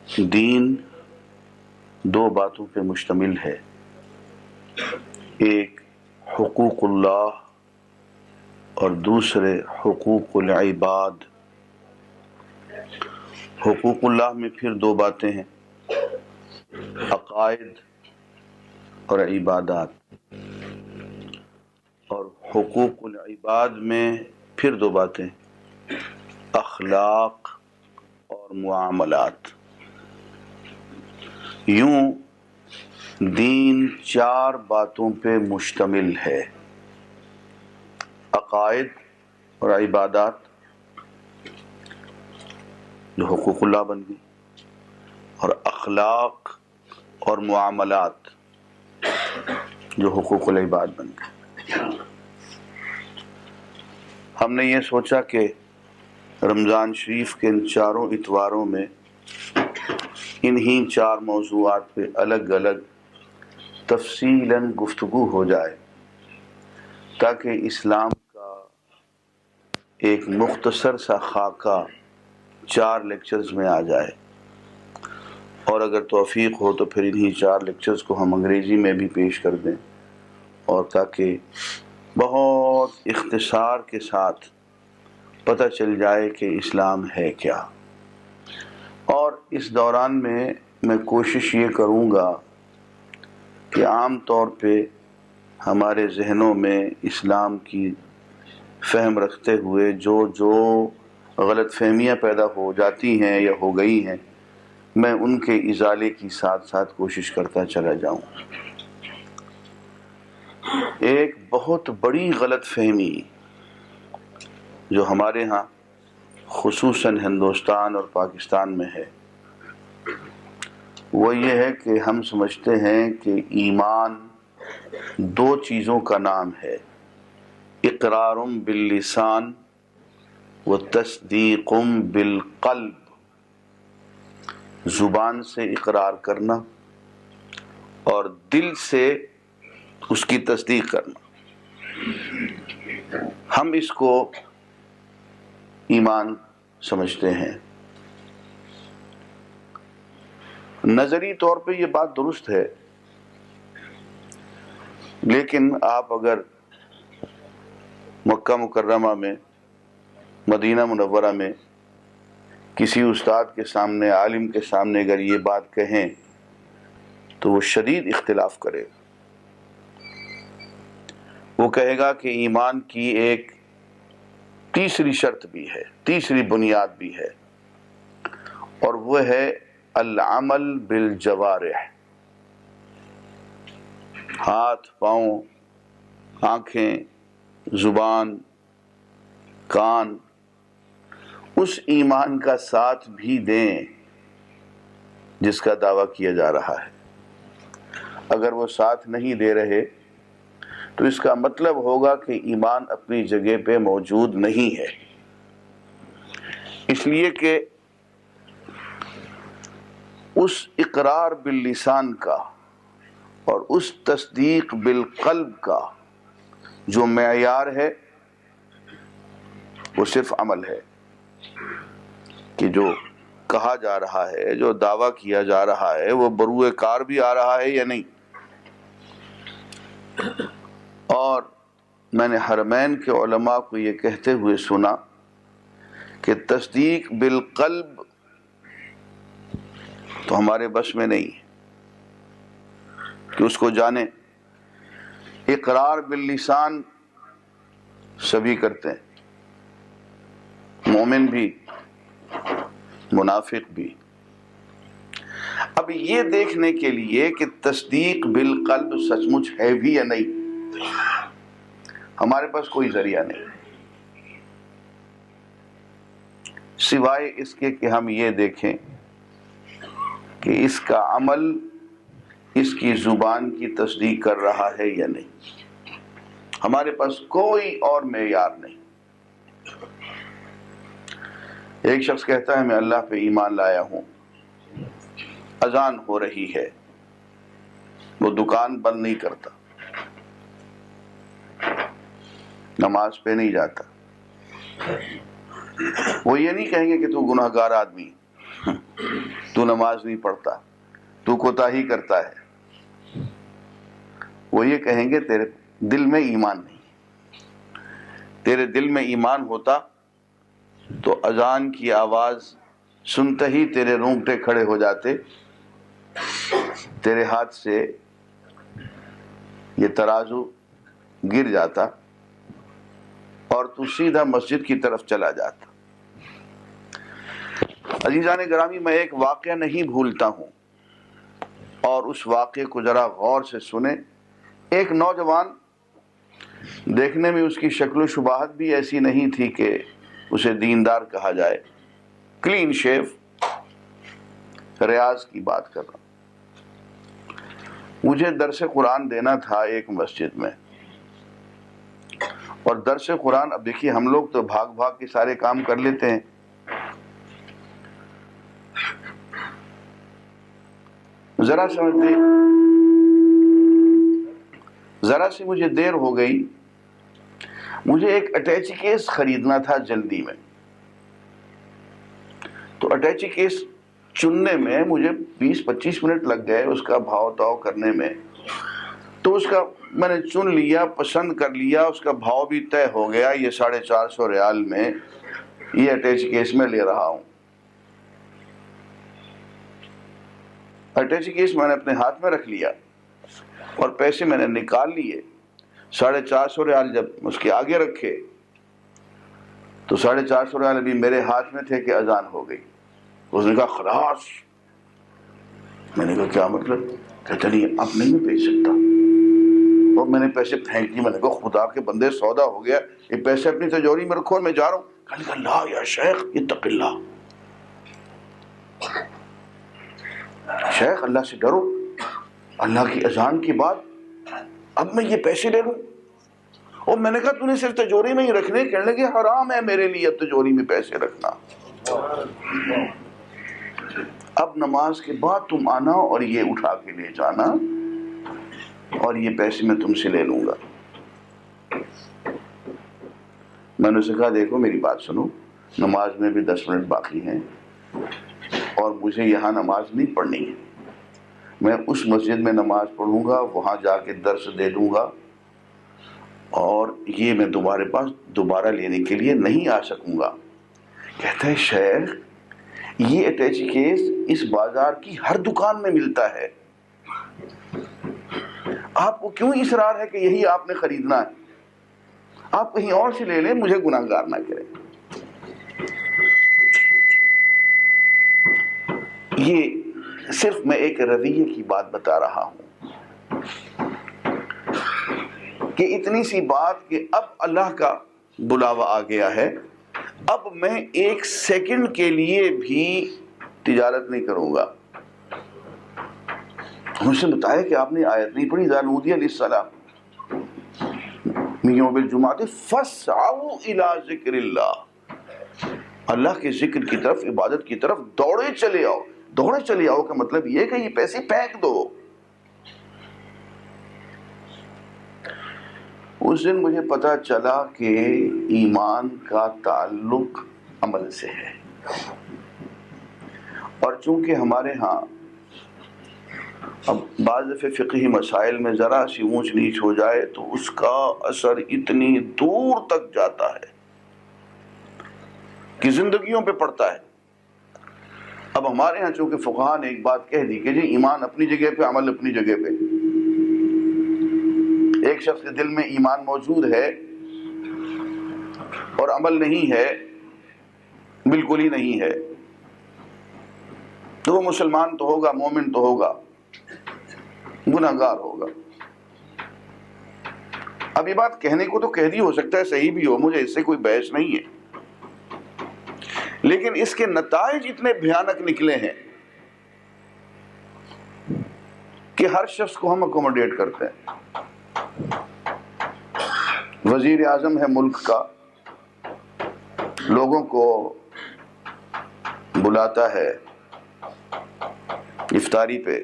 دین دو باتوں پہ مشتمل ہے، ایک حقوق اللہ اور دوسرے حقوق العباد۔ حقوق اللہ میں پھر دو باتیں ہیں، عقائد اور عبادات، اور حقوق العباد میں پھر دو باتیں، اخلاق اور معاملات۔ یوں دین چار باتوں پہ مشتمل ہے، عقائد اور عبادات جو حقوق اللہ بن گئی، اور اخلاق اور معاملات جو حقوق العباد بن گئے۔ ہم نے یہ سوچا کہ رمضان شریف کے ان چاروں اتواروں میں انہی چار موضوعات پہ الگ الگ تفصیلاً گفتگو ہو جائے، تاکہ اسلام کا ایک مختصر سا خاکہ چار لیکچرز میں آ جائے، اور اگر توفیق ہو تو پھر انہی چار لیکچرز کو ہم انگریزی میں بھی پیش کر دیں، اور تاکہ بہت اختصار کے ساتھ پتہ چل جائے کہ اسلام ہے کیا۔ اور اس دوران میں کوشش یہ کروں گا کہ عام طور پہ ہمارے ذہنوں میں اسلام کی فہم رکھتے ہوئے جو غلط فہمیاں پیدا ہو جاتی ہیں یا ہو گئی ہیں، میں ان کے ازالے کی ساتھ ساتھ کوشش کرتا چلا جاؤں۔ ایک بہت بڑی غلط فہمی جو ہمارے ہاں خصوصاً ہندوستان اور پاکستان میں ہے، وہ یہ ہے کہ ہم سمجھتے ہیں کہ ایمان دو چیزوں کا نام ہے، اقرار باللسان و تصدیق بالقلب۔ زبان سے اقرار کرنا اور دل سے اس کی تصدیق کرنا، ہم اس کو ایمان سمجھتے ہیں۔ نظری طور پہ یہ بات درست ہے، لیکن آپ اگر مکہ مکرمہ میں، مدینہ منورہ میں کسی استاد کے سامنے، عالم کے سامنے اگر یہ بات کہیں تو وہ شدید اختلاف کرے گا۔ وہ کہے گا کہ ایمان کی ایک تیسری شرط بھی ہے، تیسری بنیاد بھی ہے، اور وہ ہے العمل بالجوارح، ہاتھ، پاؤں، آنکھیں، زبان، کان اس ایمان کا ساتھ بھی دیں جس کا دعویٰ کیا جا رہا ہے۔ اگر وہ ساتھ نہیں دے رہے تو اس کا مطلب ہوگا کہ ایمان اپنی جگہ پہ موجود نہیں ہے، اس لیے کہ اس اقرار باللسان کا اور اس تصدیق بالقلب کا جو معیار ہے وہ صرف عمل ہے، کہ جو کہا جا رہا ہے، جو دعویٰ کیا جا رہا ہے، وہ بروئے کار بھی آ رہا ہے یا نہیں۔ اور میں نے حرمین کے علماء کو یہ کہتے ہوئے سنا کہ تصدیق بالقلب تو ہمارے بس میں نہیں ہے کہ اس کو جانیں، اقرار باللسان سبھی کرتے ہیں، مومن بھی، منافق بھی۔ اب یہ دیکھنے کے لیے کہ تصدیق بالقلب سچ مچ ہے بھی یا نہیں، ہمارے پاس کوئی ذریعہ نہیں سوائے اس کے کہ ہم یہ دیکھیں کہ اس کا عمل اس کی زبان کی تصدیق کر رہا ہے یا نہیں۔ ہمارے پاس کوئی اور معیار نہیں۔ ایک شخص کہتا ہے میں اللہ پہ ایمان لایا ہوں، اذان ہو رہی ہے، وہ دکان بند نہیں کرتا، نماز پہ نہیں جاتا، وہ یہ نہیں کہیں گے کہ تو گناہگار آدمی، تو نماز نہیں پڑھتا، تو کوتاہی کرتا ہے، وہ یہ کہیں گے تیرے دل میں ایمان نہیں۔ تیرے دل میں ایمان ہوتا تو اذان کی آواز سنتے ہی تیرے رونگٹے کھڑے ہو جاتے، تیرے ہاتھ سے یہ ترازو گر جاتا اور تو سیدھا مسجد کی طرف چلا جاتا۔ عزیزان گرامی، میں ایک واقعہ نہیں بھولتا ہوں، اور اس واقعے کو ذرا غور سے سنیں۔ ایک نوجوان، دیکھنے میں اس کی شکل و شباہت بھی ایسی نہیں تھی کہ اسے دیندار کہا جائے، کلین شیو، ریاض کی بات کر رہا ہوں۔ مجھے درس قرآن دینا تھا ایک مسجد میں، اور درس قرآن، اب دیکھیے ہم لوگ تو بھاگ بھاگ کے سارے کام کر لیتے ہیں، ذرا سی مجھے دیر ہو گئی، مجھے ایک اٹیچی کیس خریدنا تھا جلدی میں، تو اٹیچی کیس چننے میں مجھے 20-25 منٹ لگ گئے، اس کا بھاؤ تاؤ کرنے میں۔ تو اس کا میں نے چن لیا، پسند کر لیا، اس کا بھاؤ بھی طے ہو گیا، یہ 450 ریال میں یہ اٹیچی کیس میں لے رہا ہوں۔ اٹیچی کیس میں نے اپنے ہاتھ میں رکھ لیا اور پیسے میں نے نکال لیے۔ 450 ریال جب اس کے آگے رکھے تو 450 ریال ابھی میرے ہاتھ میں تھے کہ اذان ہو گئی۔ اس نے کہا خلاص۔ میں نے کہا کیا مطلب؟ کہتا نہیں اب نہیں میں بھیج سکتا، اور میں نے پیسے پھینک دیے۔ میں نے کہا خدا کے بندے، سودا ہو گیا، یہ پیسے اپنی تجوری میں رکھو اور میں جا رہا ہوں۔ کہا لا یا شیخ اتق اللہ، شیخ اللہ سے ڈرو، اللہ کی اذان کی بات، اب میں یہ پیسے لے لوں؟ اور میں نے کہا تو نے صرف تجوری میں ہی رکھنے؟ کہنے لگے حرام ہے میرے لیے اب تجوری میں پیسے رکھنا، اب نماز کے بعد تم آنا اور یہ اٹھا کے لے جانا، اور یہ پیسے میں تم سے لے لوں گا۔ میں نے اسے کہا دیکھو میری بات سنو، نماز میں بھی 10 منٹ باقی ہیں، اور مجھے یہاں نماز نہیں پڑھنی ہے، میں اس مسجد میں نماز پڑھوں گا، وہاں جا کے درس دے دوں گا، اور یہ میں تمہارے پاس دوبارہ لینے کے لیے نہیں آ سکوں گا۔ کہتا ہے شیخ یہ اٹیچی کیس اس بازار کی ہر دکان میں ملتا ہے، آپ کو کیوں اصرار ہے کہ یہی آپ نے خریدنا ہے؟ آپ کہیں اور سے لے لیں، مجھے گناہگار نہ کریں۔ یہ صرف میں ایک رویے کی بات بتا رہا ہوں کہ اتنی سی بات کہ اب اللہ کا بلاوا آ گیا ہے، اب میں 1 سیکنڈ کے لیے بھی تجارت نہیں کروں گا۔ مجھ سے بتایا کہ آپ نے آیت نہیں پڑھی، اذا نودی للصلاۃ من یوم الجمعۃ فاسعوا الی ذکر اللہ، اللہ کے ذکر کی طرف، عبادت کی طرف دوڑے چلے آؤ۔ دوڑے چلے آؤ کا مطلب یہ کہ یہ پیسے پھینک دو۔ اس دن مجھے پتا چلا کہ ایمان کا تعلق عمل سے ہے، اور چونکہ ہمارے ہاں اب بعض دفعہ فقہی مسائل میں ذرا سی اونچ نیچ ہو جائے تو اس کا اثر اتنی دور تک جاتا ہے کہ زندگیوں پہ پڑتا ہے۔ اب ہمارے ہاں چونکہ فقہاء نے ایک بات کہہ دی کہ جی ایمان اپنی جگہ پہ، عمل اپنی جگہ پہ، ایک شخص کے دل میں ایمان موجود ہے اور عمل نہیں ہے، بالکل ہی نہیں ہے، تو وہ مسلمان تو ہوگا، مومن تو ہوگا، گناہگار ہوگا۔ اب یہ بات کہنے کو تو کہہ دی، ہو سکتا ہے صحیح بھی ہو، مجھے اس سے کوئی بحث نہیں ہے، لیکن اس کے نتائج اتنے بھیانک نکلے ہیں کہ ہر شخص کو ہم اکوموڈیٹ کرتے ہیں۔ وزیر اعظم ہے ملک کا، لوگوں کو بلاتا ہے افطاری پہ،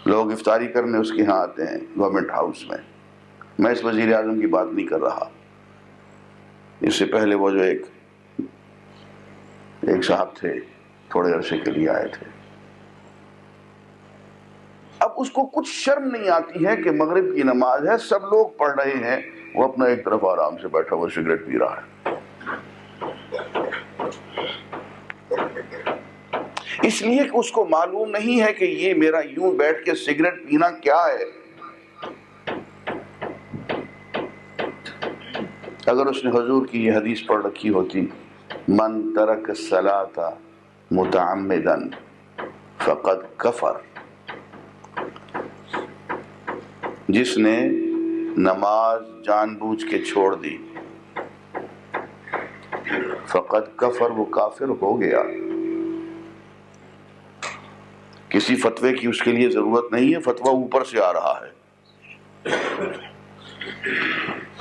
لوگ افطاری کرنے اس کے ہاں آتے ہیں گورنمنٹ ہاؤس میں۔ میں اس وزیر اعظم کی بات نہیں کر رہا، اس سے پہلے وہ جو ایک صاحب تھے تھوڑے عرصے کے لیے آئے تھے. اب اس کو کچھ شرم نہیں آتی ہے کہ مغرب کی نماز ہے، سب لوگ پڑھ رہے ہیں، وہ اپنا ایک طرف آرام سے بیٹھا ہوا سگریٹ پی رہا ہے. اس لیے کہ اس کو معلوم نہیں ہے کہ یہ میرا یوں بیٹھ کے سگریٹ پینا کیا ہے. اگر اس نے حضور کی یہ حدیث پڑھ رکھی ہوتی، من ترک الصلاۃ متعمدا فقد کفر، جس نے نماز جان بوجھ کے چھوڑ دی فقد کفر، وہ کافر ہو گیا. کسی فتوے کی اس کے لیے ضرورت نہیں ہے، فتویٰ اوپر سے آ رہا ہے.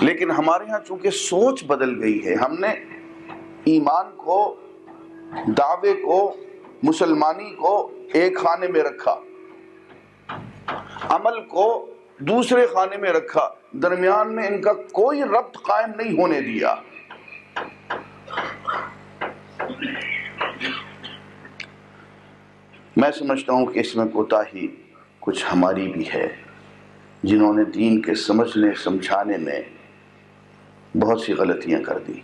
لیکن ہمارے ہاں چونکہ سوچ بدل گئی ہے، ہم نے ایمان کو، دعوے کو، مسلمانی کو ایک خانے میں رکھا، عمل کو دوسرے خانے میں رکھا، درمیان میں ان کا کوئی ربط قائم نہیں ہونے دیا. میں سمجھتا ہوں کہ اس میں کوتاہی کچھ ہماری بھی ہے، جنہوں نے دین کے سمجھنے سمجھانے میں بہت سی غلطیاں کر دی.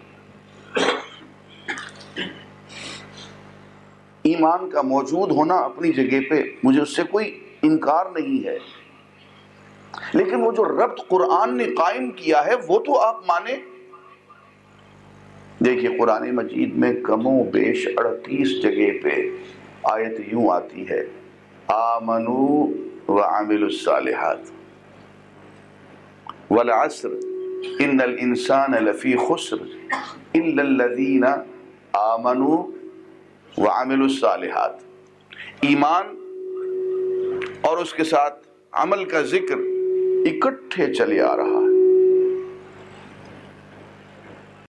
ایمان کا موجود ہونا اپنی جگہ پہ، مجھے اس سے کوئی انکار نہیں ہے، لیکن وہ جو ربط قرآن نے قائم کیا ہے وہ تو آپ مانیں. دیکھیے قرآن مجید میں کم و بیش 38 جگہ پہ آیت یوں آتی ہے، آمنوا وعملوا الصالحات والعصر ان الانسان لفی خسر الا الذین آمنوا وعملوا الصالحات. ایمان اور اس کے ساتھ عمل کا ذکر اکٹھے چلے آ رہا ہے.